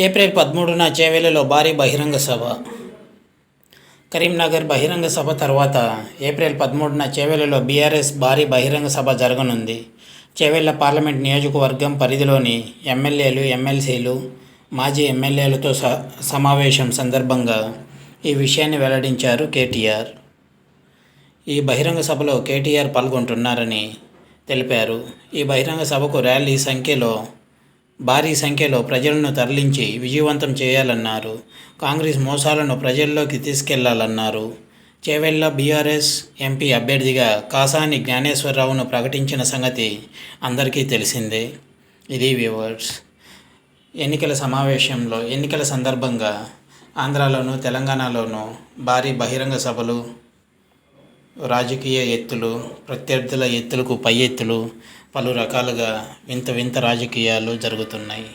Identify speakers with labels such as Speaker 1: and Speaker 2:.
Speaker 1: April 13న చేవెళ్లలో భారీ బహిరంగ సభ. కరీంనగర్ బహిరంగ సభ తర్వాత ఏప్రిల్ 13న చేవెళ్లలో బీఆర్ఎస్ భారీ బహిరంగ సభ జరగనుంది. చేవెళ్ల పార్లమెంట్ నియోజకవర్గం పరిధిలోని ఎమ్మెల్యేలు, ఎమ్మెల్సీలు, మాజీ ఎమ్మెల్యేలతో సమావేశం సందర్భంగా ఈ విషయాన్ని వెల్లడించారు కేటీఆర్. ఈ బహిరంగ సభలో కేటీఆర్ పాల్గొంటున్నారని తెలిపారు. ఈ బహిరంగ సభకు భారీ సంఖ్యలో ప్రజలను తరలించి విజయవంతం చేయాలన్నారు. కాంగ్రెస్ మోసాలను ప్రజల్లోకి తీసుకెళ్లాలన్నారు. చేవెళ్ల బీఆర్ఎస్ ఎంపీ అభ్యర్థిగా కాసాని జ్ఞానేశ్వరరావును ప్రకటించిన సంగతి అందరికీ తెలిసిందే. ఇది వ్యూవర్స్. ఎన్నికల సందర్భంగా ఆంధ్రాలోను, తెలంగాణలోనూ భారీ బహిరంగ సభలు, రాజకీయ ఎత్తులు, ప్రత్యర్థుల ఎత్తులకు పై ఎత్తులు, పలు రకాలుగా వింత రాజకీయాలు జరుగుతున్నాయి.